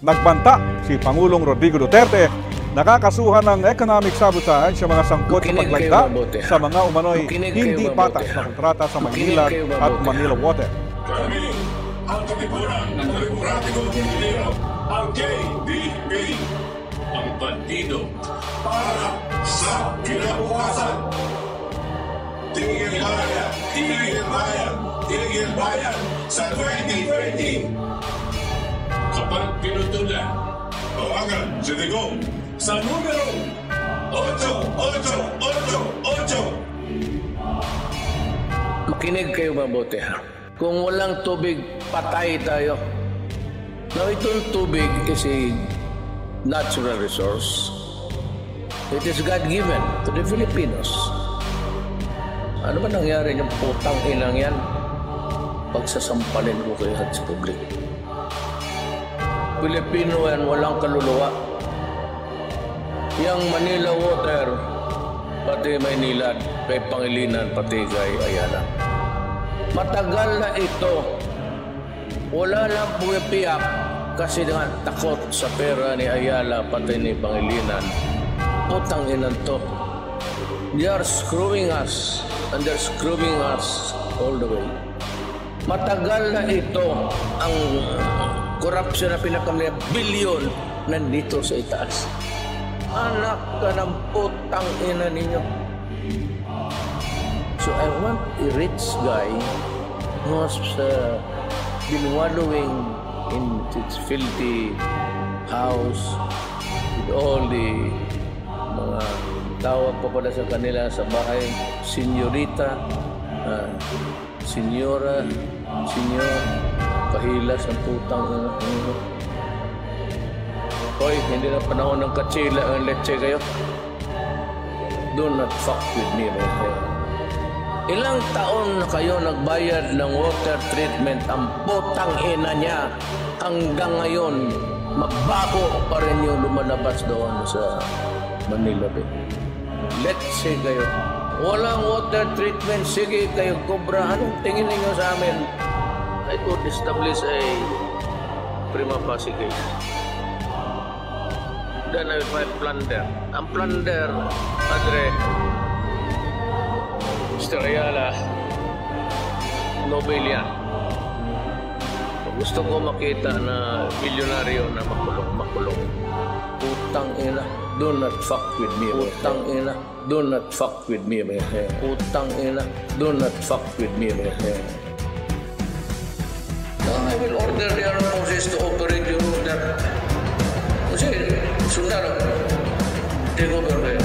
Nagbanta si Pangulong Rodrigo Duterte nakakasuhan ng economic sabotage sa mga sangkot sa paglagda sa mga umano'y hindi patas na kontrata sa Maynilad at Manila Water. Kami ang katipunan ng demokratikong Pilipino, ang KBP, ang partido para sa kinabukasan. Tigil bayan, tigil bayan, tigil bayan sa 2020. Kapag pinutulan, tawagan si Digong sa numero 888. Makinig kayo mabuti ha. Kung walang tubig, patay tayo. Now, itong tubig is a natural resource. It is God-given to the Filipinos. Ano ba nangyari yung putang inang yan? Pagsasampalin ko kayo sa public. Pilipino yan, walang kaluluwa. Yang Manila Water, pati Maynilad, kay Pangilinan, pati kay Ayala. Matagal na ito. Wala lang pumipiyak kasi nga takot sa pera ni Ayala, pati ni Pangilinan. Putang inan to. They are screwing us, and they're screwing us all the way. Matagal na ito ang corruption na pinakamaya bilyon nandito sa itaas. Anak ka ng putang ina ninyo. So I want a rich guy who has been wallowing in its filthy house with all the mga tawag pa pala sa kanila sa bahay, senyorita, senyora, senyor, kahilas ang putang ina. Hoy, hindi na panahon ng katsila ang leche kayo. Do not fuck with me, my friend. Ilang taon na kayo nagbayad ng water treatment ang putang ina niya hanggang ngayon mabaho pa rin yung lumalabas doon sa Manila Bay. Leche kayo. Walang water treatment, sige kayo kobra. Anong tingin ninyo sa amin? I could establish a prima facie case. Then I will file plunder. Ang plunder, Padre, Mr. Ayala, Nobel yan. Gusto ko makita na milyonaryo na makulong. Putang ina, do not fuck with me. Putang ina, do not fuck with me. Putang ina, do not fuck with me. I will order the armed forces to operate your order. Kasi, sundalo, take over kayo.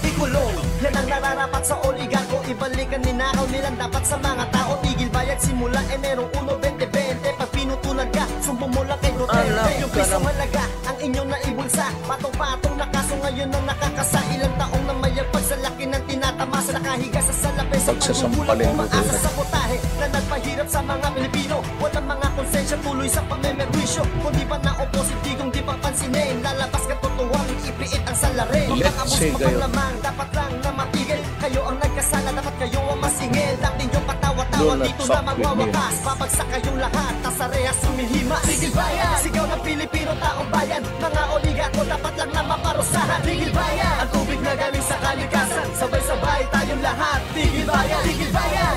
Ikulong, yan ang nararapat sa oligarko. Ibalikan ninakaw nilang dapat sa mga tao. Tigil bayad simula Enero 1, 2020. Pag pinutulan ka, sumbong mo lang kay Duterte. Yung piso malaga, ang inyong naibulsa. Patong-patong na kaso ngayon ang nakakasa. Ilang taong na mayagpag sa laki ng tinatamasa. Nakahiga sa salapi sa pagbubulang umaasa sa botahe na nagpahirap sa mga Pilipino. Walang mga konsensya tuloy sa pagmemerwisyo. Kung di pa na-opposite, digong di pa pansinin. Lalabas ka totoang ipiit ang salarin. Pagkakabos mapaglamang, dapat lang na matigil. Kayo ang nagkasala, dapat kayo ang masingil. Dati nyo patawa-tawa, dito na magwawakas. Babagsak kayong lahat, tasarehas sumihimas. Tigil bayan, sigaw ng Pilipino, taong bayan. Mga oligarko, dapat lang na maparusahan. Tigil bayan, ang tubig na galing sa kalikasan. Sabay-sabay tayong lahat. Tigil bayan,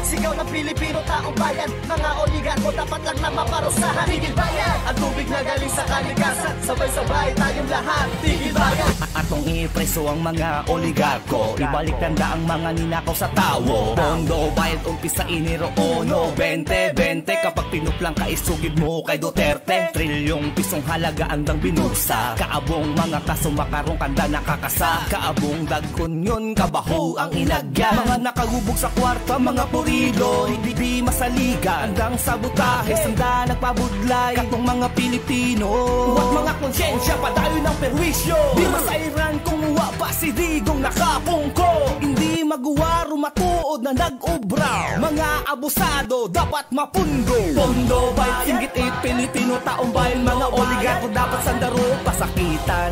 sigaw ng Pilipino, taong bayan. Mga oligarko, dapat lang na maparusahan. Tigil bayan, ang tubig na galing sa kalikasan. Sabay-sabay tayong lahat. Tigil bayan. Atong ipreso ang mga oligarko, ibalik tanda ang mga ninakaw sa tawo. Pondo, bayad umpisa Enero 1, 2020. Kapag pinuplang ka isugid mo kay Duterte. Trilyong pisong halaga andang binusa. Kaabong mga kaso makarong kanda nakakasa. Kaabong dagkon yun, kabaho ang inagyan. Mga nakagubog sa kwarta, mga purido, hindi masaliga. Andang sabotahe, sanda nagpabudlay. Katong mga Pilipino, huwag mga konsyensya, padayo ng perwisyo. Di masairan kung wa pa si Digong nakapungko. Hindi maguwaro matuod na nag-ubra. Mga abusado dapat mapundo. Pondo bayad, inggit Pilipino, taong bayan. Mga oligarko dapat sandaro, pasakitan.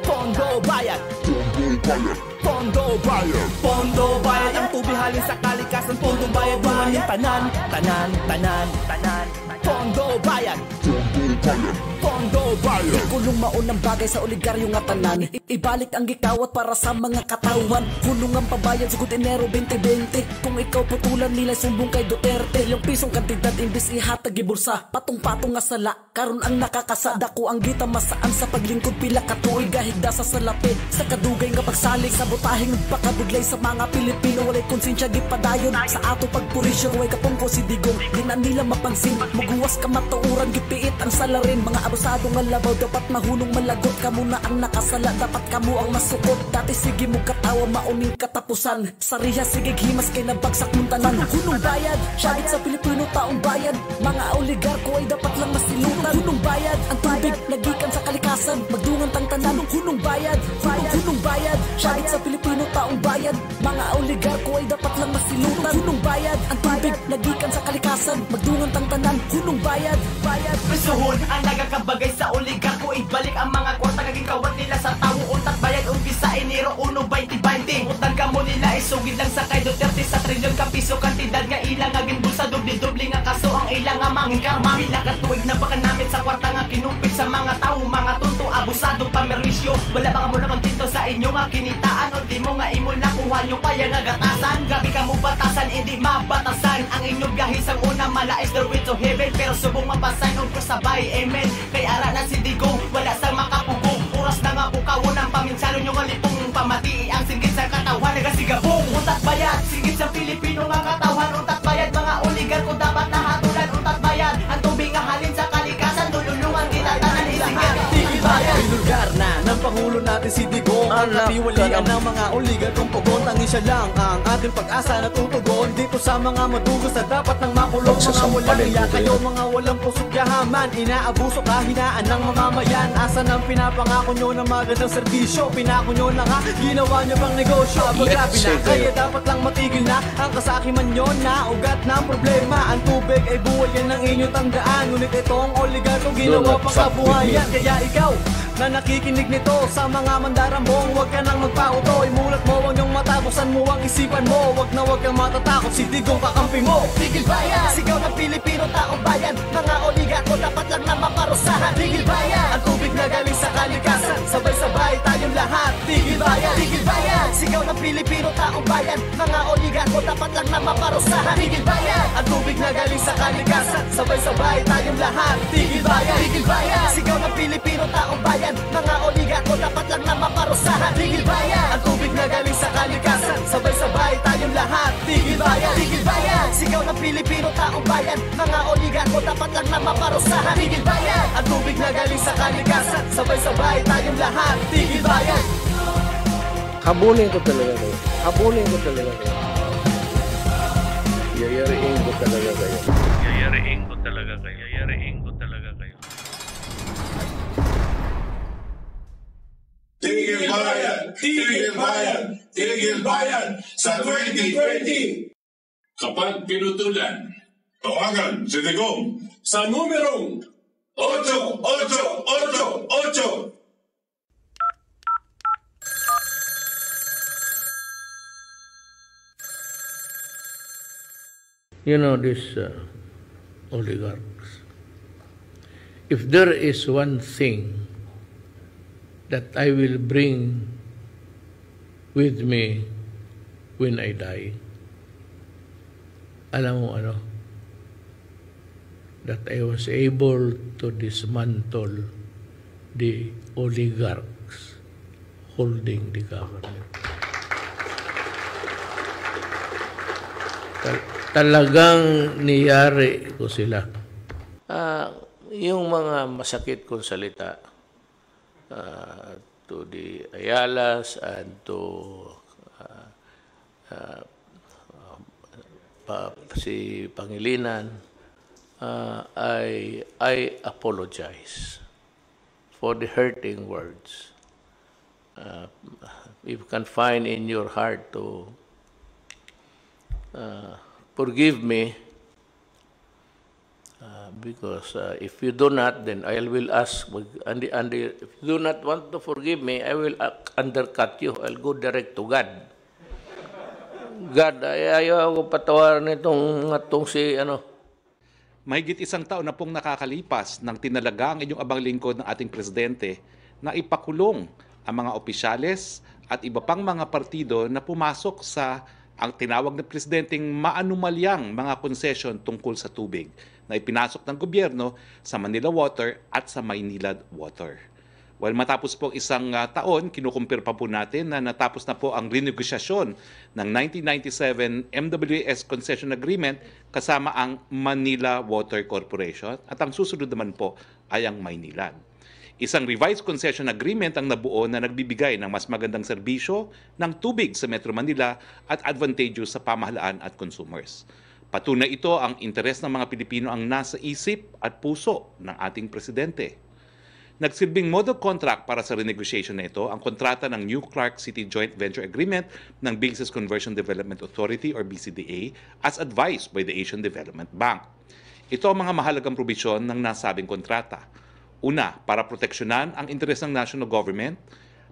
Pondo bayad, pondo bayad, pondo bayad. Ang tubig halin sa kalikasan, pondo bayad. Mga tanan. Pondo Bayan. Pondo Bayan. Ikulong maunang bagay sa oligaryo nga tanan. Ibalik ang gikawat para sa mga katawan. Kulong ang pabayad sugod Enero 2020. Kung ikaw putulan nila sumbong kay Duterte. Yung pisong kantidad imbis ihatag gibulsa. Patong-patong nga sala karon ang nakakasada ko ang gita masaan sa paglingkod pila ka tuig gahigda sa salapi. Sa kadugay nga pagsalig sa butahing pagkabudlay sa mga Pilipino walay konsensya gipadayon sa ato pagpurisyo way kapungko si Digong di na nila mapansin muguwas ka matuuran gipiit ang salarin mga abusado nga labaw dapat mahunong malagot kamo na ang nakasala dapat kamo ang masukot dati sige mo katawa mauning katapusan sariya sige himas kay nabagsak mong tanan hunong bayad syagit sa Pilipino taong bayad mga oligarko ay dapat lang masilutan hunong bayad ang tubig nagikan sa kalikasan magdungan tang tanan hunong bayad hunong bayad syagit sa Pilipino taong bayad mga oligarko ay dapat lang masilutan hunong bayad ang tubig nagikan sa kalikasan magdungan tang tanan hunong bayad Prisuhon ang nagakabagay sa oligarko ibalik ang mga kwarta kaging kawat nila sa tawo untat bayad umpisa Enero 1, 2020 utang ka mo nila isugid lang sa kay Duterte sa trilyon ka piso kantidad nga ilang aging bulsa doble nga kaso ang ilang nga mangin karma pila ka tuig na baka namin sa kwarta nga kinumpit sa mga tao mga tunto abusado pamerwisyo wala baka mo naman tinto sa inyo nga kinitaan o di mo nga imo nakuha nyo kaya nga gatasan grabe ka mo batasan hindi mabatasan ang inyong gahis ang una malais the way to heaven pero subong mapasan o sabay amen kay ara na si Digong wala sang makapugong oras na nga bukawon ang paminsalo nyo nga lipong pamati ang singgit sa katawan nagasigabong untat bayad singgit sa Pilipino nga katawan untat bayad mga oligarko dapat nahatulan untat bayad ang tubig nga halin sa kalikasan dululungan kita tanan isingit tigil bayad Binulgar na ng Pangulo natin si Digong ang katiwalian ng mga oligarkong pugon tangi siya lang ang ating pag-asa na tutugon dito sa mga madugos na dapat nang makulong mga walang iya kayo mga walang pusot yahaman inaabuso kahinaan ng mamamayan asa nang pinapangako nyo ng magandang serbisyo pinako nyo na nga ginawa nyo bang negosyo grabe na kaya dapat lang matigil na ang kasakiman nyo na ugat ng problema ang tubig ay buhay yan ang inyong tandaan ngunit itong oligarko ginawa pang kabuhayan kaya ikaw na nakikinig nito sa mga mandarambong huwag ka nang magpauto imulat mo huwag niyong matabuksan mo ang isipan mo huwag kang matatakot si Digong kakampi mo tigil bayan sigaw ng Pilipino taong bayan mga oligarko dapat lang na maparusahan tigil bayan ang tubig na galing sa kalikasan sabay-sabay tayong lahat tigil bayan sigaw ng Pilipino taong bayan mga oligarko dapat lang na maparusahan tigil bayan ang tubig na galing sa kalikasan sabay-sabay tayong lahat tigil bayan sigaw ng Pilipino taong bayan mga oligarko dapat lang na maparusahan tigil bayan ang tubig na galing sa kalikasan sabay-sabay tayong lahat tigil bayan sigaw ng Pilipino taong bayan mga oligarko dapat lang na maparusahan tigil bayan ang tubig na galing sa kalikasan sabay-sabay tayong lahat tigil bayan Habulin ko talaga kayo. Habulin ko talaga kayo. Yayariin ko talaga kayo. Yayariin ko talaga kayo. Yayariin ko talaga kayo. Tigil bayan! Tigil bayan! Tigil bayan! Sa 2020! Kapag pinutulan, tawagan si Digong sa numerong 8888. You know, these oligarchs. If there is one thing that I will bring with me when I die, alam mo ano? That I was able to dismantle the oligarchs holding the government. Talagang niyari ko sila. Yung mga masakit kong salita to the Ayalas and to si Pangilinan, I apologize for the hurting words. If you can find in your heart to forgive me, because if you do not, then I will ask, and if you do not want to forgive me, I will undercut you. I'll go direct to God. God, ayaw ako patawaran itong si ano. Mahigit isang taon na pong nakakalipas nang tinalaga ang inyong abang lingkod ng ating presidente na ipakulong ang mga opisyales at iba pang mga partido na pumasok sa ang tinawag na presidenteng maanumalyang mga konsesyon tungkol sa tubig na ipinasok ng gobyerno sa Manila Water at sa Maynilad Water. Well, matapos po isang taon, kinukumpir pa po natin na natapos na po ang renegosasyon ng 1997 MWS Concession Agreement kasama ang Manila Water Corporation at ang susunod naman po ay ang Maynilad. Isang revised concession agreement ang nabuo na nagbibigay ng mas magandang serbisyo ng tubig sa Metro Manila at advantageous sa pamahalaan at consumers. Patunay ito ang interes ng mga Pilipino ang nasa isip at puso ng ating presidente. Nagsilbing model contract para sa renegotiation na ito ang kontrata ng New Clark City Joint Venture Agreement ng Business Conversion Development Authority or BCDA as advised by the Asian Development Bank. Ito ang mga mahalagang probisyon ng nasabing kontrata. Una, para proteksyonan ang interes ng national government,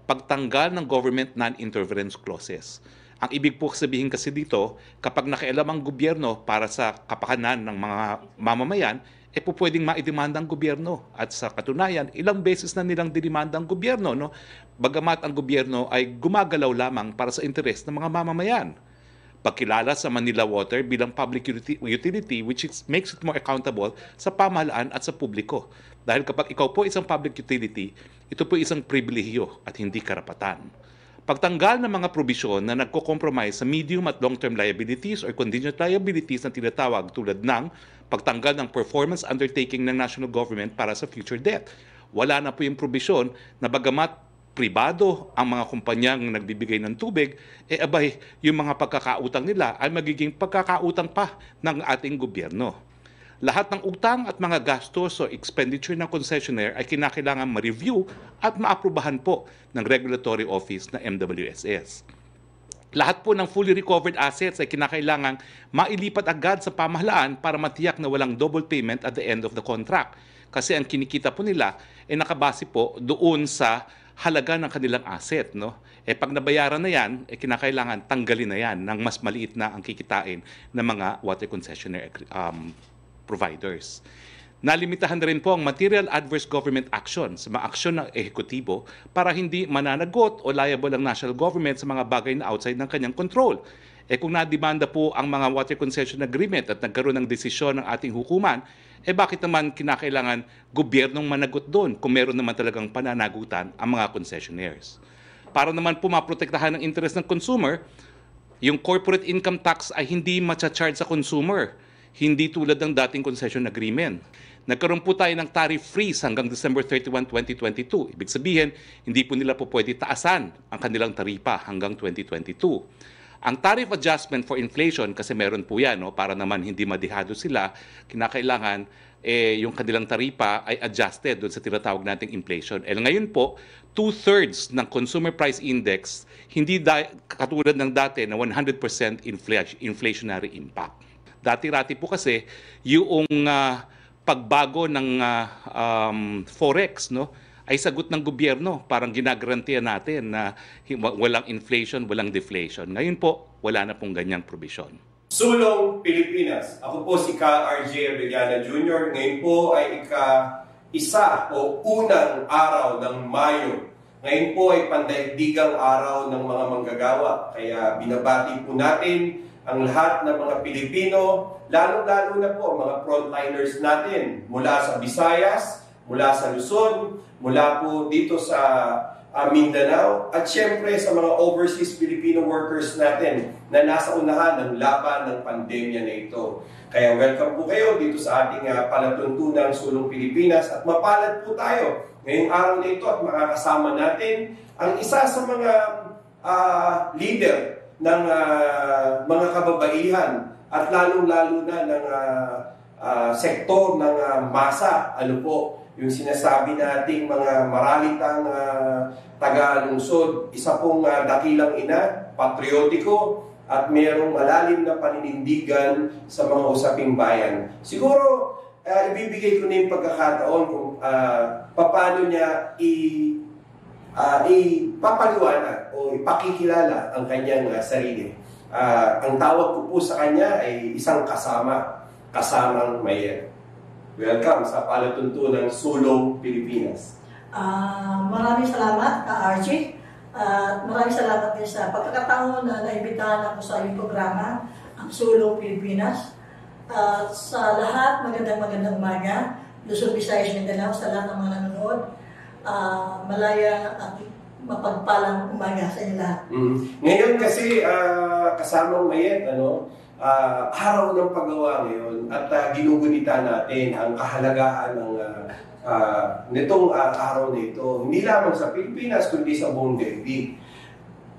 pagtanggal ng government non-interference clauses. Ang ibig po sabihin kasi dito, kapag nakialam ang gobyerno para sa kapakanan ng mga mamamayan, po pwedeng maidemanda ang gobyerno. At sa katunayan, ilang beses na nilang dinimanda ang gobyerno, no? Bagamat ang gobyerno ay gumagalaw lamang para sa interes ng mga mamamayan. Pagkilala sa Manila Water bilang public utility which makes it more accountable sa pamahalaan at sa publiko. Dahil kapag ikaw po isang public utility, ito po isang pribilehiyo at hindi karapatan. Pagtanggal ng mga probisyon na nagko-compromise sa medium at long-term liabilities or contingent liabilities na tinatawag tulad ng pagtanggal ng performance undertaking ng national government para sa future debt. Wala na po yung probisyon na bagamat pribado ang mga kumpanyang nagbibigay ng tubig, abay, yung mga pagkakautang nila ay magiging pagkakautang pa ng ating gobyerno. Lahat ng utang at mga gastos o expenditure ng concessionaire ay kinakailangan ma-review at maaprubahan po ng regulatory office na MWSS. Lahat po ng fully recovered assets ay kinakailangang mailipat agad sa pamahalaan para matiyak na walang double payment at the end of the contract. Kasi ang kinikita po nila ay nakabase po doon sa halaga ng kanilang asset, no? Pag nabayaran na yan, kinakailangan tanggalin na yan ng mas maliit na ang kikitain ng mga water concessionaire providers. Nalimitahan na rin po ang material adverse government action sa mga aksyon ng ehekutibo para hindi mananagot o liable ang national government sa mga bagay na outside ng kanyang control. Kung nadimanda po ang mga water concession agreement at nagkaroon ng desisyon ng ating hukuman, bakit naman kinakailangan gobyernong managot doon kung meron naman talagang pananagutan ang mga concessionaires? Para naman po maprotektahan ang interes ng consumer, yung corporate income tax ay hindi matcha-charge sa consumer, hindi tulad ng dating concession agreement. Nagkaroon po tayo ng tariff freeze hanggang December 31, 2022. Ibig sabihin, hindi po nila po pwede taasan ang kanilang taripa hanggang 2022. Ang tariff adjustment for inflation, kasi meron po yan, no, para naman hindi madihado sila, kinakailangan yung kanilang taripa ay adjusted doon sa tinatawag nating inflation. Ngayon po, 2/3 ng consumer price index, hindi katulad ng dati na 100% inflationary impact. Dati-rati po kasi yung pagbago ng forex, no, ay sagot ng gobyerno. Parang ginagarantiya natin na walang inflation, walang deflation. Ngayon po, wala na pong ganyang provision. Sulong Pilipinas. Ako po si Ka RJ Abellana Jr. Ngayon po ay ika-isa o unang araw ng Mayo. Ngayon po ay pandaigdigang araw ng mga manggagawa. Kaya binabati po natin ang lahat ng mga Pilipino, lalo-lalo na po mga frontliners natin mula sa Visayas, mula sa Luzon, mula po dito sa Mindanao, at syempre sa mga overseas Filipino workers natin na nasa unahan ng laban ng pandemya na ito. Kaya welcome po kayo dito sa ating palatuntunang Sulong Pilipinas at mapalad po tayo ngayong araw na ito at makakasama natin ang isa sa mga leader ng mga kababaihan at lalong-lalo na ng sektor ng masa. Ano po, yung sinasabi nating mga maralitang taga-lungsod, isa pong dakilang ina, patriotiko, at mayroong malalim na paninindigan sa mga usaping bayan. Siguro, ibibigay ko na yung pagkakataon kung paano niya ipapaliwanag o ipakikilala ang kanyang sarili. Ang tawag ko po sa kanya ay isang kasamang mayor. Welcome sa palatuntunang Sulong Pilipinas. Maraming salamat, Archie. Maraming salamat din sa pagkakataon na naimbitahan ako sa iyong programa, ang Sulong Pilipinas. Sa lahat, magandang umaga. Luzon, Visayas, Mindanao, sa lahat ng mga nanonood. Malaya at mapagpalang umaga sa inyo lahat. Ngayon kasi kasamang Mayet, araw ng paggawa ngayon at ginugunita natin ang kahalagahan ng nitong araw na ito, hindi lamang sa Pilipinas kundi sa buong daigdig.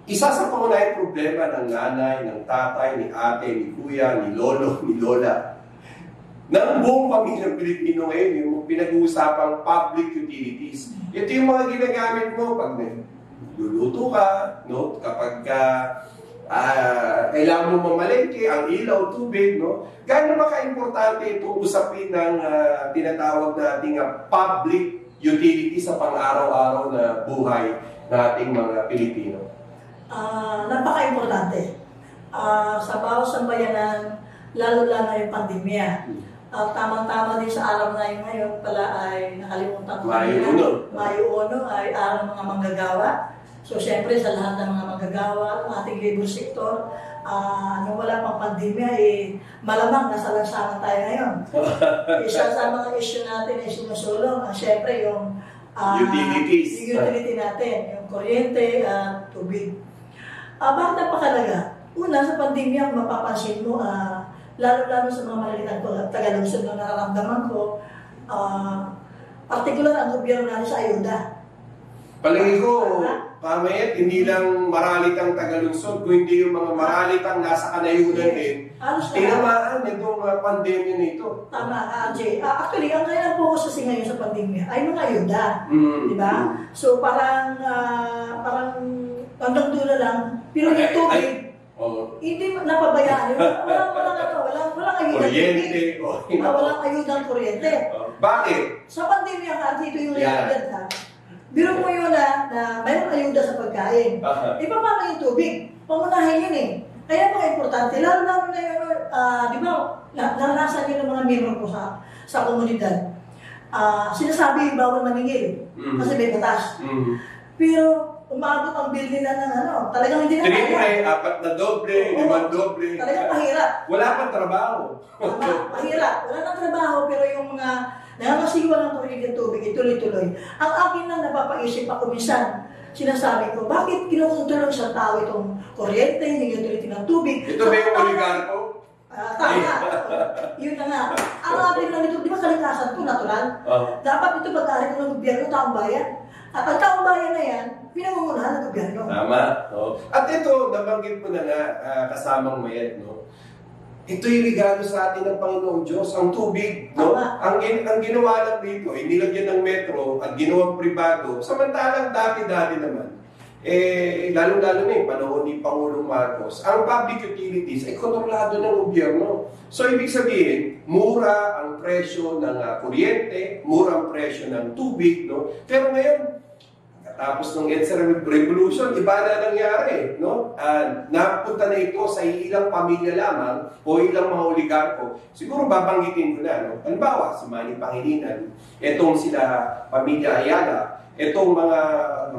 Isa sa pangunahing problema ng nanay, ng tatay, ni ate, ni kuya, ni lolo, ni lola, ng buong pamilyang Pilipino ngayon, yung pinag-uusapang public utilities. Ito yung mga ginagamit mo pag luluto ka, no? Kapag kailangan mo mamalengke, ang ilaw, tubig, no? Gaano ba ka-importante itong usapin ng tinatawag nating public utility sa pang-araw-araw na buhay ng ating mga Pilipino? Napaka-importante. Sa bawat sambayanan, lalo-lalo yung pandemya. Tamang-tama din sa araw na yun ngayon pala ay nakalimutan ko. Mayo 1 ay araw ng mga manggagawa. So, siyempre, sa lahat ng mga manggagawa, ang ating labor sector, nung wala pang pandemya, malamang nasa lansangan tayo ngayon. Isa sa mga issue natin ay sumusulong, siyempre, yung utilities. Yung utility natin, yung kuryente at tubig. Bakit napakalaga? Una, sa pandemya, kung mapapansin mo, lalo-lalo sa mga malalitang tagalungsod na nararamdaman ko, particular ang gobyerno natin sa ayuda. Palagi ko, Pamayet, hindi lang maralitang tagalungsod, kundi yung mga maralitang nasa kanayunan din. Tinamaan itong pandemya nito. Tama, Jay. Actually, ang kailang focus kasi ngayon sa pandemya ay mga ayuda. Di ba? So, parang hanggang dulo lang. Pero yung tubig, hindi napabayaan. Walang ayuda. Kuryente. Walang ayuda ng kuryente. Bakit? Sa pandemya ka, dito yung realidad ha. Biro mo yun na mayroong ayuda sa pagkain. Paano yung tubig? Pangunahin yun eh. Kaya mga importante, lalo na yun, di ba, naranasan yun ng mga miyembro ko sa komunidad. Sinasabi yung bawal maningil kasi may batas. Pero umabot ang bill nila ng talagang hindi na kaya. 4 na doble, 5 doble. Talagang mahirap. Wala pang trabaho. Mahirap. Wala pang trabaho, pero yung mga nangangasiwa ng kuryente tubig, ituloy-tuloy. Ang akin lang napapaisip ako minsan, sinasabi ko, bakit kinukontrol sa tao itong kuryente, yung utility ng tubig? Ito ba yung oligarko? Tama. Yun na nga. Ang atin lang ito, di ba kalikasan ito, natural? Dapat ito pag-ari ko ng gobyerno, taong bayan. At ang taong bayan na yan, pinangungunahan ng gobyerno. Tama. At ito, nabanggit mo na nga, kasamang Mayet, no? Ito yung regalo sa atin ng Panginoong Diyos, ang tubig. No? Ang ginawa lang dito, nilagyan ng metro at ginawang pribado. Samantalang dati-dati naman, lalo-lalo na yung panahon ni Pangulong Marcos, ang public utilities ay kontrolado ng gobyerno. So, ibig sabihin, mura ang presyo ng kuryente, mura ang presyo ng tubig. No? Pero ngayon, tapos ng EDSA Revolution, iba na nangyari. No? Napunta na ito sa ilang pamilya lamang o ilang mga oligarko. Siguro babanggitin ko na. No? Halimbawa, si Manny Pangilinan, itong sila pamilya Ayala, itong mga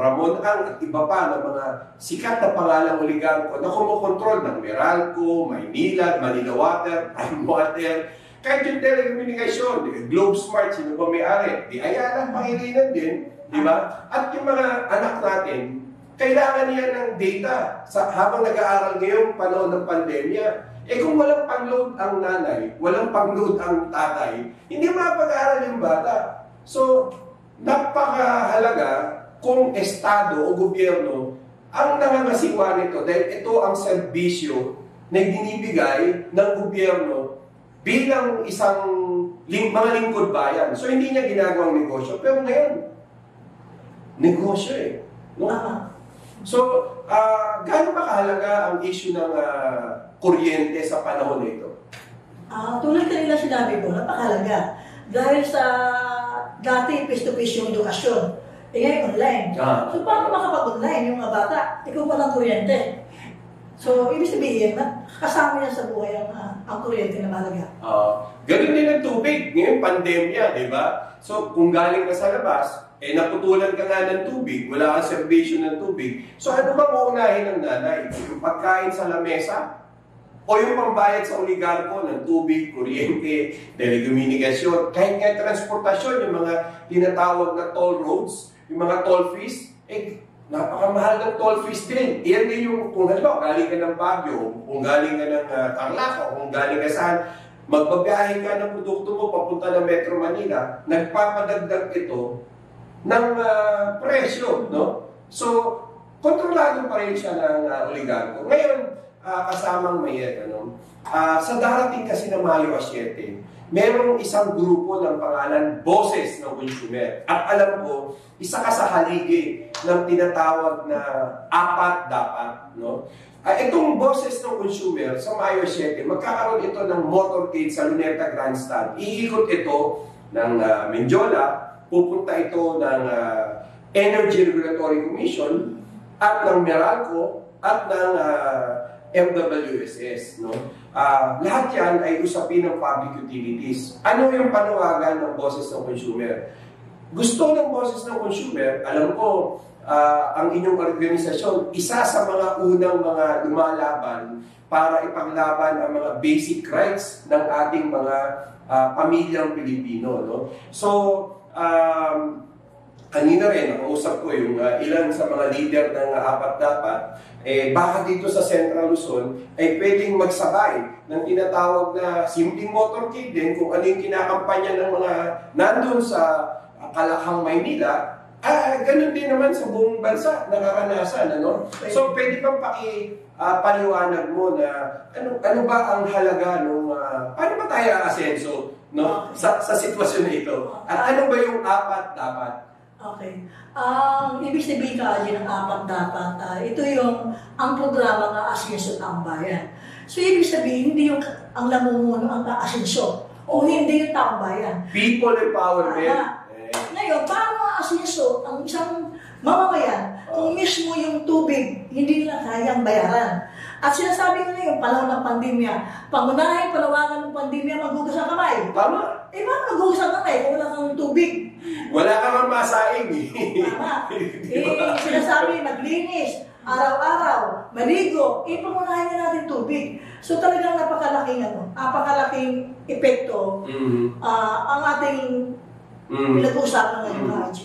Ramon Ang at iba pa ng mga sikat na pangalang oligarko na kumukontrol ng Meralco, Maynilad, Manila Water, Prime Water, kahit yung telecommunication, Globe Smart, sino ba may-ari? Di Ayala, Pangilinan din. Diba? At yung mga anak natin, kailangan niya ng data habang nag-aaral ngayong panahon ng pandemya. Kung walang pang-load ang nanay, walang pang-load ang tatay, hindi mapag-aaral yung bata. So, napakahalaga kung estado o gobyerno ang nangangasiwa nito dahil ito ang serbisyo na binibigay ng gobyerno bilang isang mga lingkod bayan. So, hindi niya ginagawang negosyo. Pero ngayon, negosyo no? So, gaano ba kahalaga ang issue ng kuryente sa panahon nito? Tulad kanila sinabi ko, napakahalaga. Dahil sa dati, face-to-face yung edukasyon. Ngayon, online. So, paano makapag-online yung mga bata? Ikaw palang kuryente. So, ibig sabihin, kasama yan sa buhay ang kuryente na mahalaga. Ganun din ang tubig. Ngayon, pandemya, di ba? So, kung galing ka sa labas, naputulan ka nga ng tubig, wala kang servisyo ng tubig. So, ano bang uunahin ng nanay? Yung pagkain sa lamesa? O yung pambayad sa oligarko ng tubig, kuryente, telekomunikasyon, kahit nga transportasyon, yung mga tinatawag na toll roads, yung mga toll fees, napakamahal ng toll fees din. Iyan din yung, kung halimbawa, galing ka ng Baguio, kung galing ka ng Tarlac, kung galing ka saan, magbabiyahe ka ng produkto mo papunta ng Metro Manila, nagpapadagdag ito ng presyo, no? So, kontrolado pa rin siya ng oligarko. Ngayon, kasamang may sa darating kasi na Mayo 7, merong isang grupo ng pangalan Boses ng Consumer. At alam ko, isa ka sa haligi ng tinatawag na apat dapat, no? Itong Boses ng Consumer sa Mayo 7, magkakaroon ito ng motorcade sa Luneta Grandstand. Iikot ito ng Menjola, pupunta ito ng Energy Regulatory Commission at ng Meralco at ng MWSS, no? Lahat yan ay usapin ng public utilities. Ano yung panawagan ng Boses ng Consumer? Gusto ng Boses ng Consumer, alam ko, ang inyong organisasyon, isa sa mga unang mga lumalaban para ipaglaban ang mga basic rights ng ating mga pamilyang Pilipino, no? So, kanina rin, nakausap ko yung ilan sa mga leader ng apat dapat, baka dito sa Central Luzon ay pwedeng magsabay ng tinatawag na simpleng motorcade din kung ano yung kinakampanya ng mga nandun sa Kalakang, Maynila, ganun din naman sa buong bansa, nakakanasan, ano? So, pwede pang paliwanag mo na ano ba ang halaga nung, paano ba tayo aasenso, no? Sa sitwasyon na ito? At ano ba yung apat dapat? Okay. Ibig sabihin ka ng apat dapat, ito yung ang programa ng Asenso ng Bayan. So, ibig sabihin, hindi yung ang namumuno ang Asenso o hindi yung taong bayan. People empowerment. Ngayon, paano Asenso ang isang mamamayan kung mismo yung tubig hindi nila kayang bayaran? At sinasabi ko na yung panahon ng pandemya, pangunahing panawagan ng pandemya, maghugas ang kamay. Tama. Paano maghugas ang kamay kung wala kang tubig? Wala ka mang masaing. Tama. Sinasabi, maglinis, araw-araw, maligo, pangunahin na natin tubig. So talagang napakalaking epekto ang ating pinag-usapan ngayon, Haji.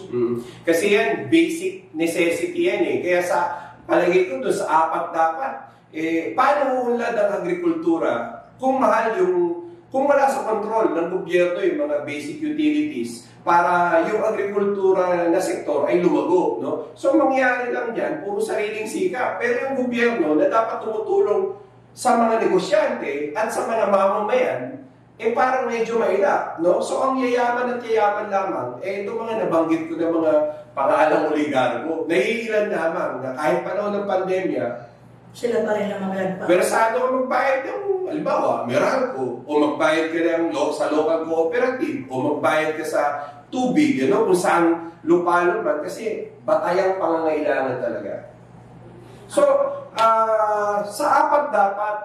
Kasi yan, basic necessity yan eh. Kaya sa palagay ko doon sa apat dapat, paano uunlad ang agrikultura kung mahal kung wala sa kontrol ng gobyerno yung mga basic utilities para yung agrikultura na sektor ay lumago, no? So mangyari lang yan, puro sariling sikap. Pero yung gobyerno na dapat tumutulong sa mga negosyante at sa mga mamamayan, parang medyo mahirap, no? So ang yayaman at yayaman lamang, itong mga nabanggit ko na mga pangalang oligarko, naiilan lamang na kahit panahon ng pandemya, sila pa rin ang mga nagpa. Versado ka magbayad ng, halimbawa, Meralco, o magbayad ka sa local cooperative, o magbayad ka sa tubig, kung saan lupalo man, kasi batayang pangangailangan talaga. So, sa apat dapat,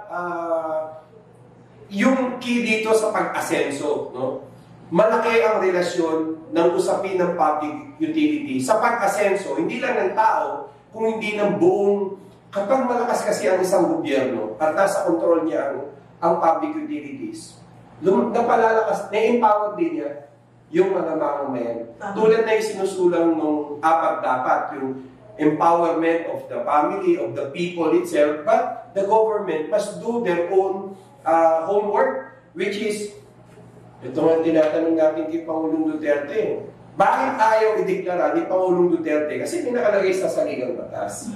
yung key dito sa pag-asenso, no? Malaki ang relasyon ng usapin ng public utility sa pag-asenso, hindi lang ng tao, kung hindi ng buong. Kapag malakas kasi ang isang gobyerno at nasa control niya ang public utilities, napalalakas, na-empower din niya yung mga mamamayan. Tulad na yung sinusulang ng apat dapat, yung empowerment of the family, of the people itself, but the government must do their own homework, which is, ito nga tinatanong natin kay Pangulong Duterte, bakit ayaw ideklara ni Pangulong Duterte? Kasi pinakalagay sa saligang batas.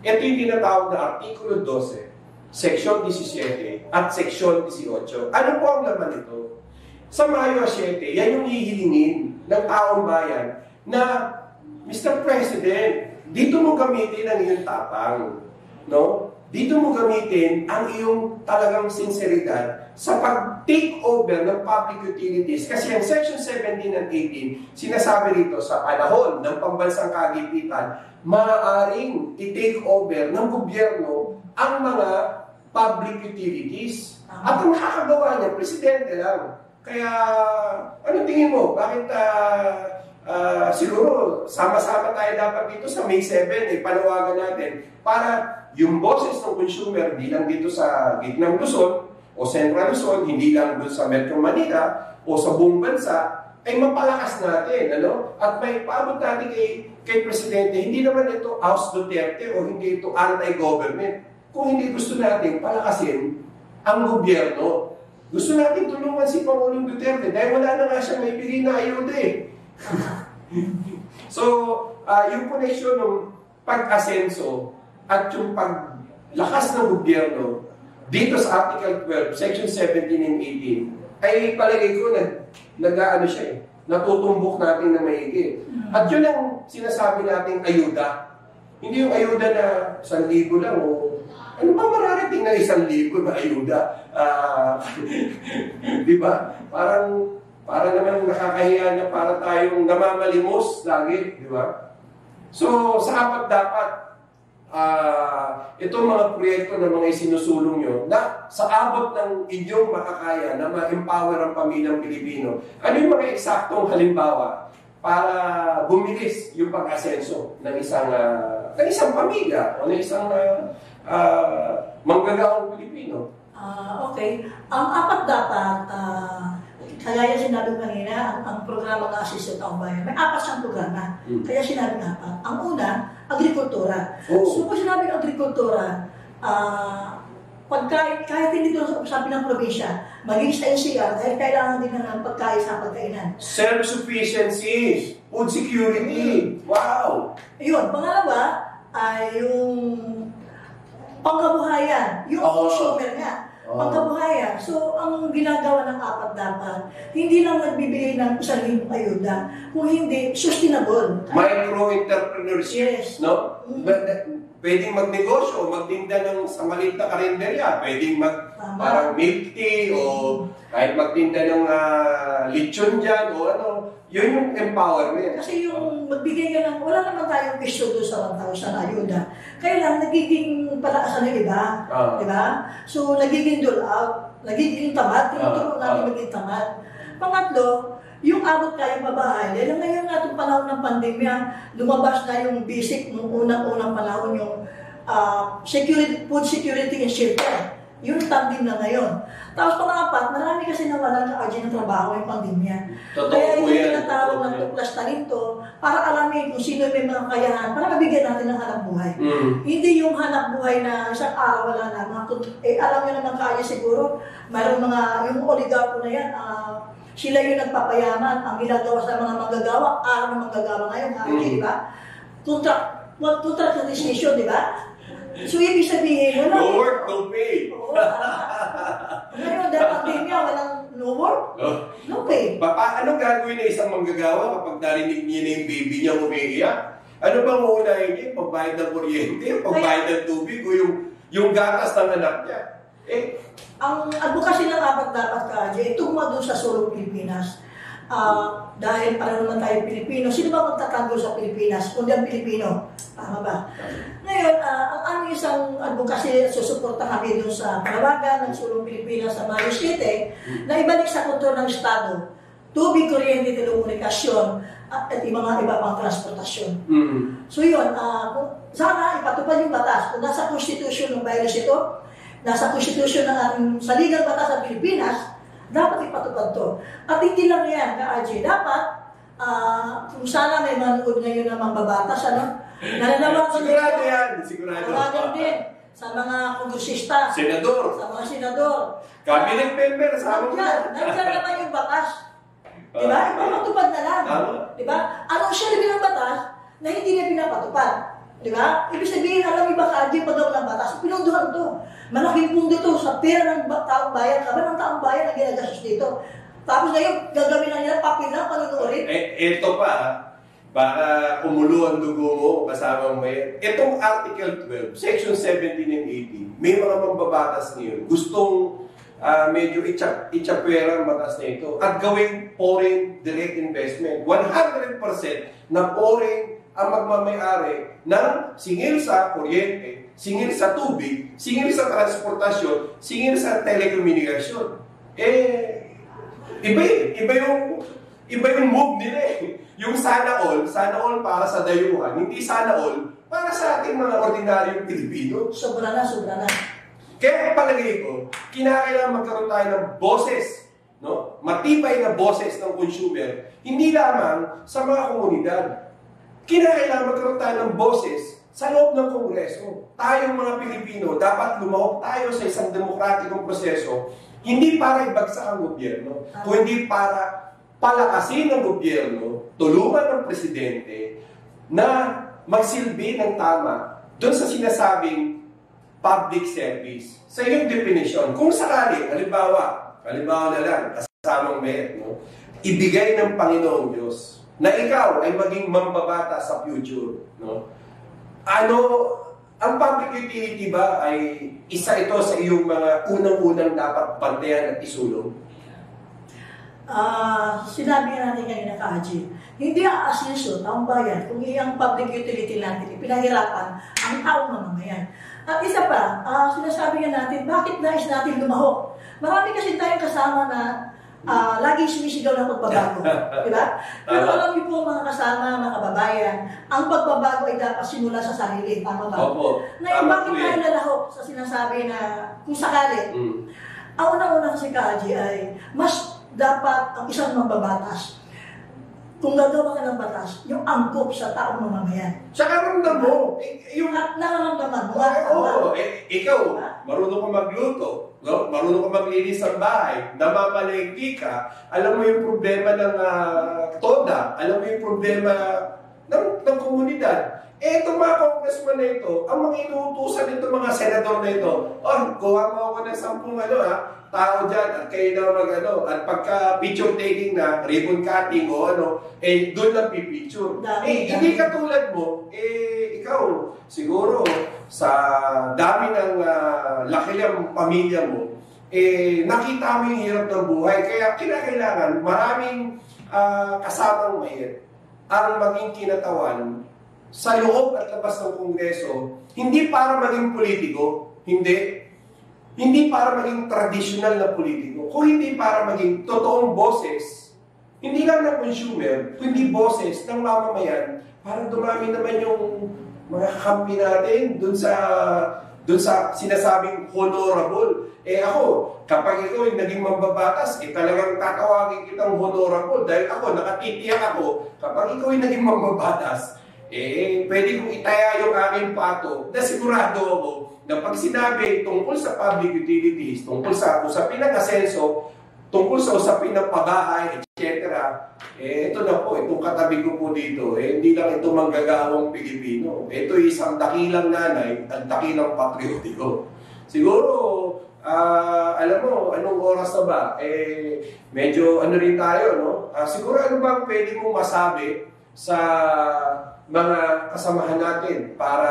Ito yung tinatawag na Artikulo 12, Seksyon 17, at Seksyon 18. Ano po ang laman nito? Sa Mayo 7, yan yung hihilingin ng taong bayan na, Mr. President, dito mo gamitin ang iyong tapang, no? Dito mo gamitin ang iyong talagang sinseridad sa pag-take over ng public utilities. Kasi ang Section 17 and 18, sinasabi rito sa panahon ng pambansang kagipitan, maaaring i-take over ng gobyerno ang mga public utilities. At ang nakakagawa niya, presidente lang. Kaya, ano tingin mo? Bakit siguro sama-sama tayo dapat dito sa May 7, panawagan natin para yung boses ng consumer, hindi lang dito sa gitnang Luzon o Central Luzon, hindi lang doon sa Metro Manila o sa buong bansa, ay mapalakas natin, ano? At may paabot natin kay Presidente, hindi naman ito House Duterte o hindi ito anti-government. Kung hindi gusto natin palakasin ang gobyerno, gusto natin tulungan si Pangulong Duterte dahil wala na nga siyang maibigay na ayuda eh. So, yung connection ng pag-asenso at yung paglakas ng gobyerno dito sa Article 12, Section 17 and 18 ay palagay ko nag-ano siya natutumbok natin na maigi. At yun ang sinasabi nating ayuda. Hindi yung ayuda na 1,000 lang o ano ba mararating na 1,000 na ayuda? Di ba? Parang naman nakakahiya na para tayong namamalimos lagi, di ba? So, sa dapat itong mga proyekto na mga isinusulong nyo na sa abot ng inyong makakaya na ma-empower ang pamilyang Pilipino. Ano yung mga eksaktong halimbawa para bumilis yung pag-asenso ng isang pamilya o ng isang manggagawang Pilipino? Okay. Ang apat dapat, kaya sinabi kanina, ang programa ng Assist sa Taong Bayan, may apat siyang programa. Kaya sinabi apat. Ang una, agrikultura. So kung sinabi agrikultura, kahit hindi doon sa usapin ng probinsya, maging sa NCR, dahil kailangan din ng pagkain sa pagkainan. Self-sufficiency, food security. Wow! Yun. Pangalawa, ay yung pangkabuhayan, yung consumer nga. Pangkabuhayan. So, ang ginagawa ng apat dapat, hindi lang nagbibigay ng 1,000 ayuda, kung hindi, sustainable. Micro-entrepreneurship, yes. No? Pwedeng magnegosyo, magtinda sa maliit na karinderya, pwedeng parang milk tea, o kahit magtinda ng lechon dyan, o ano, yun yung empowerment. Kasi yung magbigay ka ng, wala naman tayong piso doon sa 1,000 ayuda. Kaya lang, nagiging palakasan ng iba. Di ba? So, nagiging dole out, nagiging tamad, tinuturo natin maging tamad. Pangatlo, yung abot kayong babahay, dahil ngayon nga itong panahon ng pandemya, lumabas na yung basic nung unang panahon yung food security and shelter. Yung tandem na ngayon. Tapos pang-apat, marami kasi nawalan na ng trabaho yung pandemya. Kaya yung tinatawag ng tuklas talento para alamin kung sino may mga kakayahan para mabigyan natin ng hanap buhay. Hindi yung hanap buhay na isang araw wala na. Alam nyo naman kaya siguro, mayroong yung oligarko na yan, sila yung nagpapayaman. Ang ginagawa sa mga manggagawa, araw ng manggagawa ngayon, di ba? Contract na decision, di ba? So, ibig sabihin, wala. No work, no pay. Oo, ngayon, dahil pandemya, walang no work, no pay. Anong gagawin na isang manggagawa kapag narinig niya na yung baby niya umiiyak? Ano bang uunahin niya? Pagbayad ng kuryente, pagbayad ng tubig, o yung gatas ng anak niya? Ang advocacy ng apat dapat ka, tugma doon sa sulong Pilipinas. Dahil para naman tayo Pilipino, sino ba magtatanggol sa Pilipinas? Kundi ang Pilipino. Tama ba? Ngayon, ang aming isang advocacy, susuporta kami doon sa panawagan ng sulong Pilipinas sa Mayo City, na ibalik sa kontrol ng Estado, tubig, kuryente, telekomunikasyon, at mga iba pang transportasyon. So yun, sana ipatupad yung batas. Kung nasa Constitution ng virus ito, nasa Constitution sa legal batas ng Pilipinas, dapat ipatupad to. At hindi lang yan, ka-AJ. Dapat, kung sana may manood ngayon na mambabatas, nalalaman ko sigurado yan, sigurado. Tawagan din sa mga kongresista, senador, sa mga senador, cabinet member, nandiyan naman yung batas. Diba? Ipapatupad na lang. Diba? Anong siya rin ng batas na hindi na pinapatupad? Diba? Ibig sabihin, alam iba ka-AJ pag ng batas, pinunduhan to. Malaking pundo to sa pera ng taong bayan. Kaba ng taong bayan ang ginagastos dito. Tapos ngayon, gagawin na nila papel na panunurin. Ito pa, para kumulo ang dugo mo kasama mo yan. Itong Article 12, Section 17 and 18, may mga mambabatas ngayon. Gustong medyo itchapwera ang batas na ito at gawing foreign direct investment. 100% na foreign ang magmamayari ng singil sa kuryente, singil sa tubig, singil sa transportasyon, singil sa telekomunikasyon. Iba yung move nila eh. Yung sana all para sa dayuhan, hindi sana all para sa ating mga ordinaryong Pilipino. Sobra na. Kaya palagay ko, kinakailangan magkaroon tayo ng boses, no? Matibay na boses ng consumer, hindi lamang sa mga komunidad. Kinakailangan magkaroon tayo ng boses sa loob ng Kongreso. Tayong mga Pilipino, dapat lumahok tayo sa isang demokratikong proseso, hindi para ibagsak ang gobyerno, kundi para palakasin ng gobyerno, tulungan ng presidente na magsilbi ng tama doon sa sinasabing public service. Sa iyong definition, kung sakali, halimbawa na lang, kasamang mayor, no? Ibigay ng Panginoong Diyos na ikaw ay maging mambabata sa future. No? Ang public utility ba ay isa ito sa iyong mga unang-unang dapat bantayan at isulong? Sinabi natin kanina ka-Haji, hindi aasisyon ang bayan kung iyang public utility natin pinahirapan ang taong mamamayan. At isa pa, sinasabi nga natin, bakit nais natin lumahok? Marami kasi tayong kasama na lagi sumisigaw ng pagbabago. Diba? Pero alam niyo po mga kasama, mga kababayan, ang pagbabago ay dapat simula sa sarili. Tama ba? Opo. Ngayon, bakit tayo lalahok sa sinasabi na kung sakali? Ang unang-unang kasi ka-Haji ay mas dapat ang isang mambabatas. Kung gagawa ka ng batas, yung angkop sa taong mamamayan. Tsaka ramdam mo. Nararamdaman mo. Ikaw, marunong ka magluto, no? Marunong ka maglinis ng bahay, namamalengke ka, alam mo yung problema ng TODA, alam mo yung problema ng komunidad. Itong mga congressman na ito, ang mga inuutusan nito mga senador na ito, kuha mo ako ng 10 tao dyan at kayo na at pagka picture taking na, ribbon cutting o doon lang pipicture. Hindi katulad mo, ikaw, siguro, sa dami ng laki ng pamilya mo, nakita mo yung hirap ng buhay. Kaya kinakailangan, maraming kasamang mahirap ang maging kinatawan sa loob at labas ng Kongreso, hindi para maging politiko, hindi para maging tradisyonal na politiko, kung hindi para maging totoong boses, hindi lang ng consumer, kundi boses ng mamamayan, para dumami naman yung mga kakampi natin dun sa sinasabing honorable. Ako, kapag ikaw ay naging mambabatas, talagang tatawagin kitang honorable dahil ako, nakatitiyak ako, kapag ikaw ay naging mambabatas, pwede kong itaya yung aking pato na sigurado ako na pag sinabi tungkol sa public utilities, tungkol sa usapin ng asenso, tungkol sa usapin ng pabahay, etc. Ito na po, itong katabi ko po dito, hindi lang ito manggagawang Pilipino. Ito isang dakilang nanay at dakilang patriotiko. Siguro, alam mo, anong oras na ba? Medyo rin tayo, no? Siguro ano bang pwede mong masabi sa mga kasamahan natin para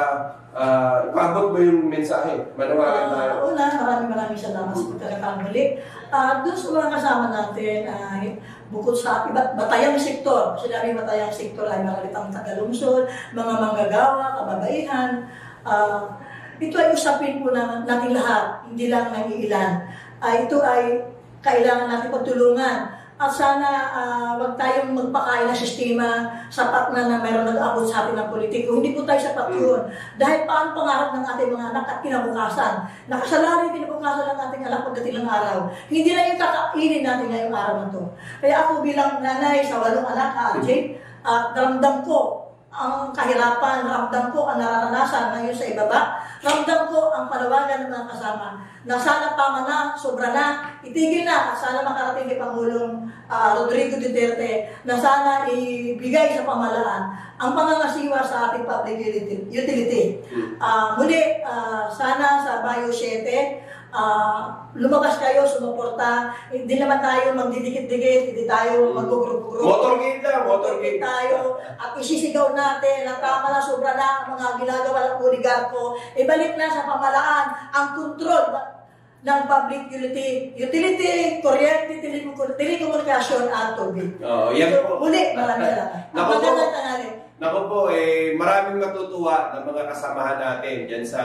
ipabot mo yung mensahe? Manawagan tayo. Maraming salamat sa pagkakakamali. Doon sa mga kasama natin, bukod sa batayang sektor, sinabi batayang sektor ay makalitang tagalungsod, mga manggagawa, kababaihan, ito ay usapin po natin lahat, hindi lang ng ilan. Ito ay kailangan natin pagtulungan. At sana wag tayong magpakain ng sistema sapat na mayroon nag-abot sa atin ng politiko. Hindi po tayo sapat yun. Dahil paano pangarap ng ating mga anak at kinabukasan? Nakasalalay kinabukasan ng ating anak pagdating ng araw. Hindi na yung kakainin natin ngayong araw na to. Kaya ako bilang nanay sa 8 anak, ramdam ko ang kahirapan, ramdam ko ang nararanasan ngayon sa ibaba, ramdam ko ang panawagan ng mga kasama na sana tama na, sobra na, itigil na, at sana makarating kay Pangulong Rodrigo Duterte na sana ibigay sa pamahalaan ang pangangasiwa sa ating public utility. Muli, sana sa Bayo 7, lumabas kayo, sumuporta. Hindi naman tayo magdidikit-dikit, hindi tayo mag-group-group. Motorcade lang, motorcade tayo. At isisigaw natin na tama na, sobra na ang mga ginagawa ng oligarko. Ibalik na sa pamahalaan ang kontrol ng public utility, kuryente, telekomunikasyon at tubig. Yan po. Muli, maraming salamat. Magandang tanghali. Naku po, maraming matutuwa ng mga kasamahan natin dyan sa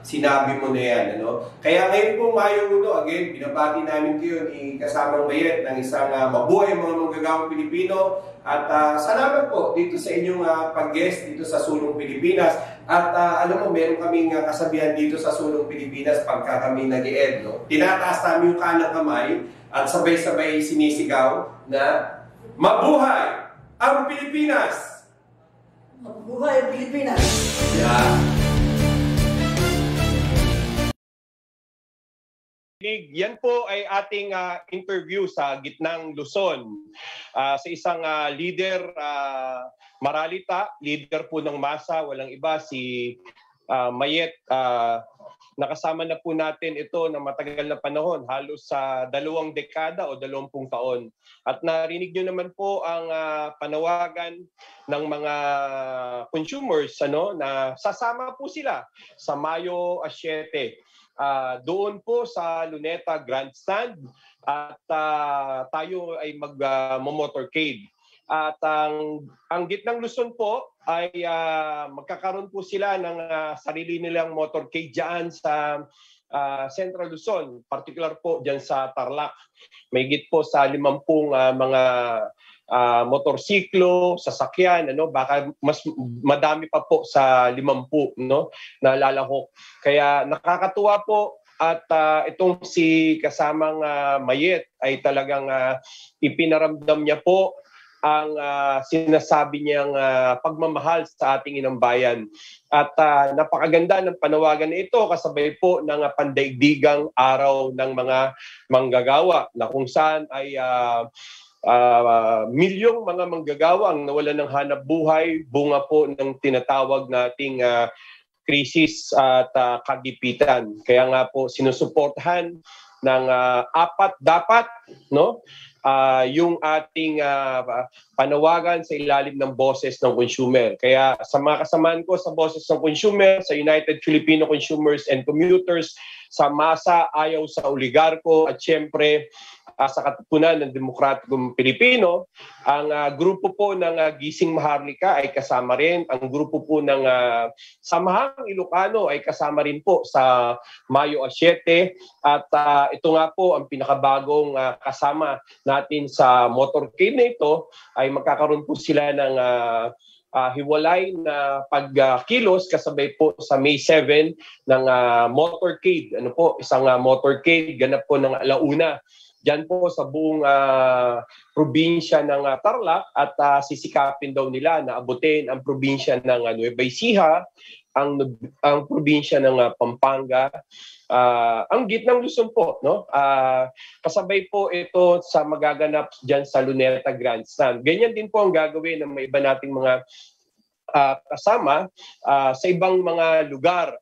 sinabi mo na yan. Ano? Kaya ngayon po, Mayo 1, again, binabati namin kayo ni kasamang bayat ng isang mabuhay mga manggagawang Pilipino. At salamat po dito sa inyong pag-guest dito sa Sulong Pilipinas. At alam mo, meron kaming kasabihan dito sa Sulong Pilipinas pagka kami nag-e-ed. No? Tinataas namin yung kanang kamay at sabay-sabay sinisigaw na mabuhay ang Pilipinas! Mabuhay ang Pilipinas! Yeah. Yan po ay ating interview sa Gitnang Luzon sa isang leader, Maralita, leader po ng masa, walang iba, si Mayet. Nakasama na po natin ito na matagal na panahon, halos sa 2 dekada o 20 taon. At narinig nyo naman po ang panawagan ng mga consumers na sasama po sila sa Mayo 7. Doon po sa Luneta Grandstand at tayo ay mag-motorcade. At ang Gitnang Luzon po ay magkakaroon po sila ng sarili nilang motorcade dyan sa Central Luzon, particular po dyan sa Tarlac. May higit po sa 50 mga motorsiklo, sasakyan, baka mas madami pa po sa 50 na lalahok. Kaya nakakatuwa po at itong si kasamang Mayet ay talagang ipinaramdam niya po ang sinasabi niyang pagmamahal sa ating inang bayan. At napakaganda ng panawagan na ito kasabay po ng pandaigdigang araw ng mga manggagawa na kung saan ay milyong mga manggagawa ang nawalan ng hanap buhay, bunga po ng tinatawag nating krisis at kagipitan. Kaya nga po sinusuportahan ng apat dapat yung ating panawagan sa ilalim ng boses ng consumer. Kaya sa mga kasamaan ko sa boses ng consumer, sa United Filipino Consumers and Commuters, sa masa, ayaw sa oligarko at syempre sa Katipunan ng Demokratikong Pilipino, ang grupo po ng Gising Maharlika ay kasama rin. Ang grupo po ng Samahang Ilocano ay kasama rin po sa Mayo 7. At ito nga po ang pinakabagong kasama natin sa motorcade na ito ay magkakaroon po sila ng hiwalay na pagkilos kasabay po sa May 7 ng motorcade. Isang motorcade ganap po ng alauna. Diyan po sa buong probinsya ng Tarlac at sisikapin daw nila na abutin ang probinsya ng Nueva Ecija, ang probinsya ng Pampanga, ang Gitnang Luzon po. Kasabay po ito sa magaganap diyan sa Luneta Grandstand. Ganyan din po ang gagawin ng may iba nating mga kasama sa ibang mga lugar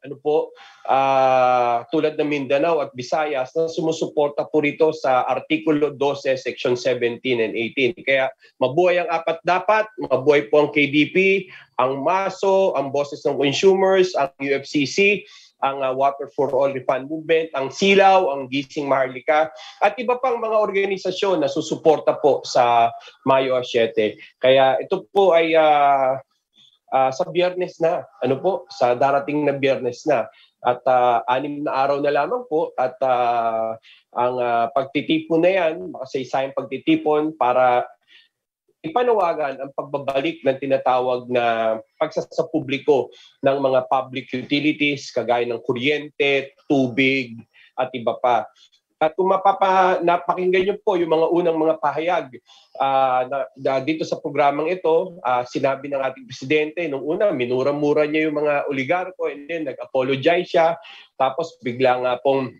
tulad ng Mindanao at Visayas na sumusuporta po rito sa Artikulo 12, Section 17 and 18. Kaya mabuhay ang apat dapat, mabuhay po ang KDP, ang MASO, ang Boses ng Consumers, ang UFCC, ang Water for All Refund Movement, ang Silaw, ang Gising Maharlika, at iba pang mga organisasyon na susuporta po sa Mayo 7. Kaya ito po ay sa Biyernes na, sa darating na Biyernes na. At 6 na araw na lamang po at ang pagtitipon na yan, makasaysayang pagtitipon para ipanawagan ang pagbabalik ng tinatawag na pagsasapubliko ng mga public utilities kagaya ng kuryente, tubig at iba pa. At kung napakinggan niyo po yung mga unang mga pahayag dito sa programang ito, sinabi ng ating presidente nung una, minura-mura niya yung mga oligarko and then nag-apologize siya. Tapos bigla nga pong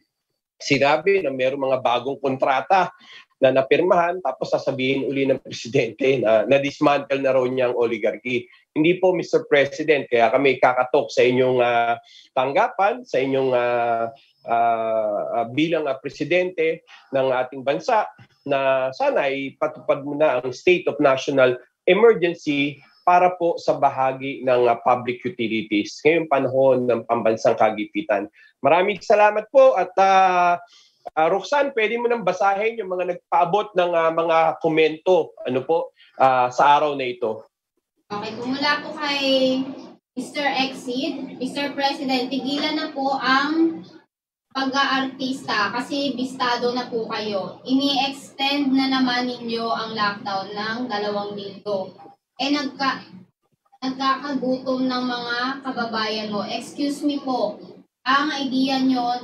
sinabi na mayroong mga bagong kontrata na napirmahan, tapos sasabihin uli ng presidente na na-dismantle na raw niya ang oligarchy. Hindi po, Mr. President, kaya kami kakatok sa inyong tanggapan, sa inyong bilang presidente ng ating bansa na sana ay patupad mo na ang state of national emergency para po sa bahagi ng public utilities ngayong panahon ng pambansang kagipitan. Maraming salamat po at Roxanne, pwede mo nang basahin yung mga nagpaabot ng mga komento sa araw na ito. Okay, mula po kay Mr. Exceed, Mr. President, tigilan na po ang pag-aartista kasi bistado na po kayo. Ini-extend na naman ninyo ang lockdown ng 2 linggo. Nagkakagutom ng mga kababayan mo. Excuse me po, ang idea nyo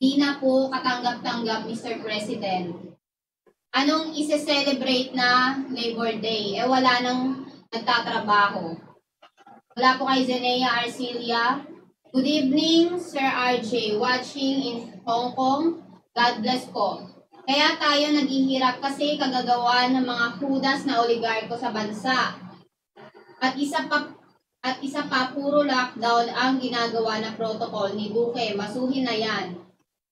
di na po katanggap-tanggap, Mr. President. Anong ise-celebrate na Labor Day? Wala nang nagtatrabaho. Wala po kay Zenea Arcilia. Good evening, Sir RJ. Watching in Hong Kong. God bless po. Kaya tayo naghihirap kasi kagagawa ng mga hudas na oligarko sa bansa. At isa pa, puro lockdown ang ginagawa na protocol ni Duque. Masuhin na yan.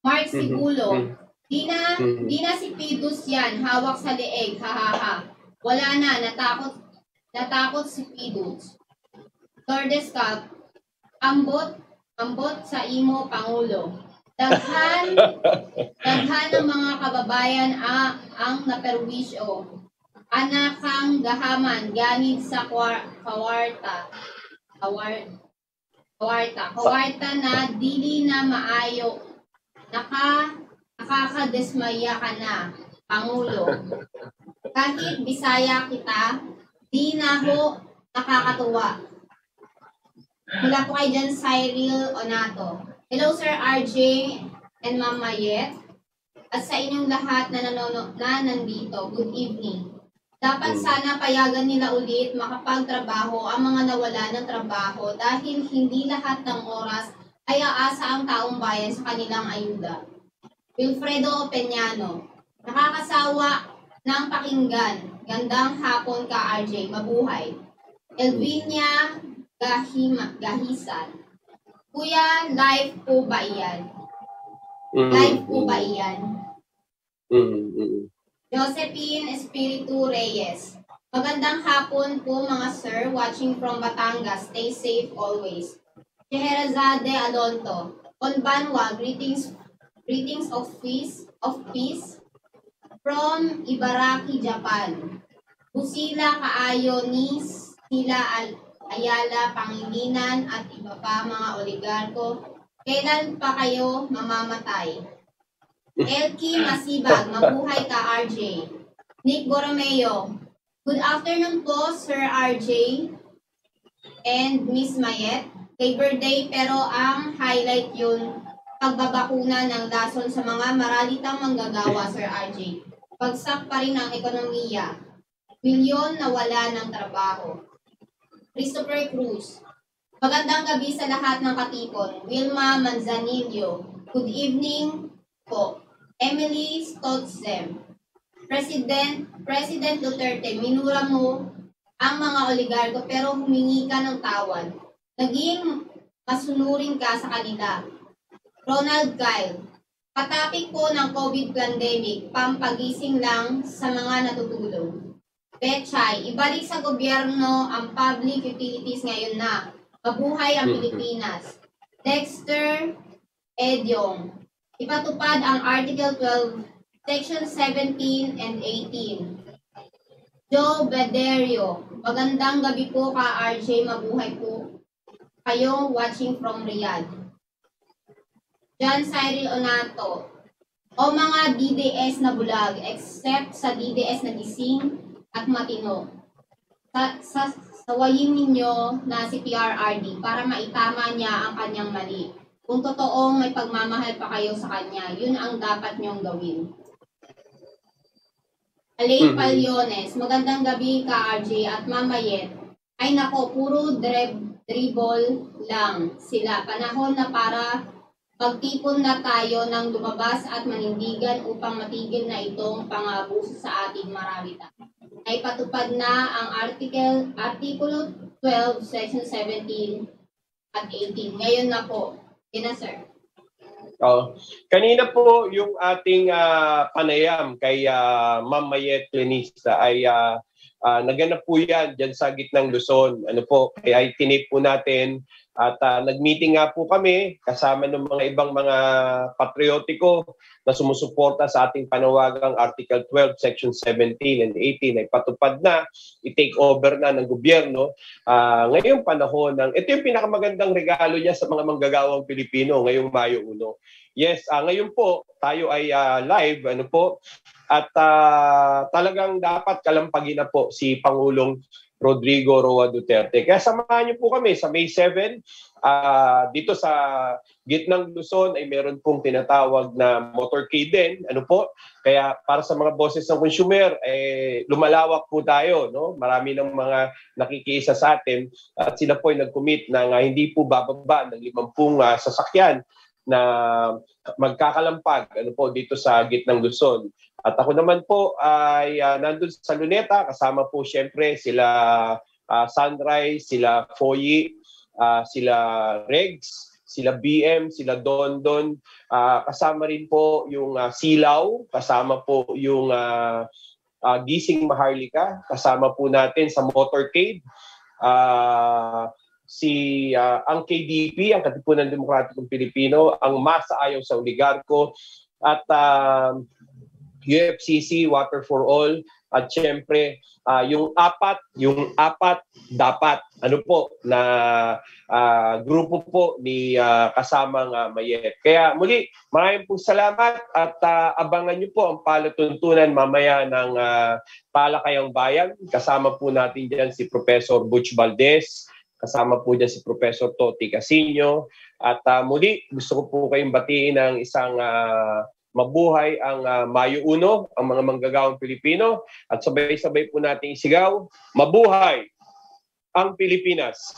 Mark Sigulo. Di na si Pidus yan, hawak sa leeg, hahaha. Wala na, natakot si Pidus. Lourdes Cup, ambot sa imo, Pangulo. Daghan ng mga kababayan ang naperwisyo. Anakang gahaman, ganit sa kawarta na dili na maayo. Nakakadesmaya ka na, Pangulo. Kahit Bisaya kita, di na ho nakakatuwa. Mula po kay John Cyril Onato. Hello Sir RJ and Ma'am Mayet. At sa inyong lahat na nandito, good evening. Dapat sana payagan nila ulit makapagtrabaho ang mga nawala ng trabaho dahil hindi lahat ng oras ay aasa ang taong bayan sa kanilang ayuda. Wilfredo Peñano, nakakasawa ng pakinggan. Gandang hapon ka, RJ. Mabuhay. Elvinia Gahisan. Kuya, live po ba iyan? Live po ba iyan? Josephine Espiritu Reyes. Magandang hapon po mga sir, watching from Batangas. Stay safe always. Scheherazade Alonto. Konbanwa, greetings of peace from Ibaraki, Japan. Busila kaayo ni Sila Ayala, Pangilinan at iba pa mga oligarko. Kailan pa kayo mamamatay? Elki Masibag, mabuhay ka RJ. Nick Borromeo, good afternoon po Sir RJ and Miss Mayet. Labor Day pero ang highlight yun pagbabakuna ng lason sa mga maralitang manggagawa, Sir RJ. Bagsak pa rin ang ekonomiya. Milyon na wala ng trabaho. Christopher Cruz. Magandang gabi sa lahat ng katipon. Wilma Manzanillo. Good evening po. Emily Stotzem. President Duterte, minura mo ang mga oligarko pero humingi ka ng tawad. Naging masunurin ka sa kanila. Ronald Kyle. Patapik po ng COVID pandemic, pampagising lang sa mga natutulog. Betchay, ibalik sa gobyerno ang public utilities ngayon na. Mabuhay ang Pilipinas. Dexter Edyong, ipatupad ang Article 12, Section 17 and 18. Joe Bederio, magandang gabi po ka RJ, mabuhay po kayo watching from Riyadh. John Cyril Onato, o mga DDS na bulag, except sa DDS na gising at matino. Sawayin ninyo na si PRRD para maitama niya ang kanyang mali. Kung totoong may pagmamahal pa kayo sa kanya, yun ang dapat niyong gawin. Alain Paliones, magandang gabi ka RJ at Mamayet. Ay nako, puro dribble lang sila. Panahon na para magtipon na tayo ng lumabas at manindigan upang matigil na itong pang-abuso sa ating marami. Ay patupad na ang Artikulo 12, Section 17 at 18. Ngayon na po. Yan na, sir. Kanina po yung ating panayam kay Ma'am Mayet Lenista ay Naganap po yan dyan sa gitnang Luzon. Ano po, kaya itinip po natin at nag-meeting nga po kami kasama ng mga ibang mga patriotiko na sumusuporta sa ating panawagang Article 12, Section 17 and 18 ay patupad na, i-take over na ng gobyerno. Ngayong panahon, ito yung pinakamagandang regalo niya sa mga manggagawang Pilipino ngayong Mayo 1. Yes, ngayon po tayo ay live at talagang dapat kalampagin na po si Pangulong Rodrigo Roa Duterte. Kaya samahan niyo po kami sa May 7 dito sa gitnang Luzon ay meron pong tinatawag na motorcade din. Kaya para sa mga boses ng consumer, lumalawak po tayo. No? Marami ng mga nakikiisa sa atin at sila po ay nag-commit na hindi po bababa ng 50 sasakyan na magkakalampag dito sa gitnang Luzon. At ako naman po ay nandun sa Luneta, kasama po siyempre sila Sunrise, sila Foyi, sila Regs, sila BM, sila Dondon, kasama rin po yung Silaw, kasama po yung Gising Maharlika, kasama po natin sa motorcade, ang KDP, ang Katipunan Demokratikong Pilipino, ang Masa Ayaw sa Oligarko, at UFCC, Water for All, at syempre yung apat dapat na grupo po ni kasamang Mayet. Kaya muli, maraming pong salamat at abangan niyo po ang palatuntunan mamaya ng Talakayang Bayan. Kasama po natin diyan si Professor Butch Valdez, kasama po diyan si Professor Toti Casino, at muli gusto ko po kayong batiin ng isang mabuhay ang Mayo 1, ang mga manggagawang Pilipino, at sabay-sabay po nating isigaw, mabuhay ang Pilipinas!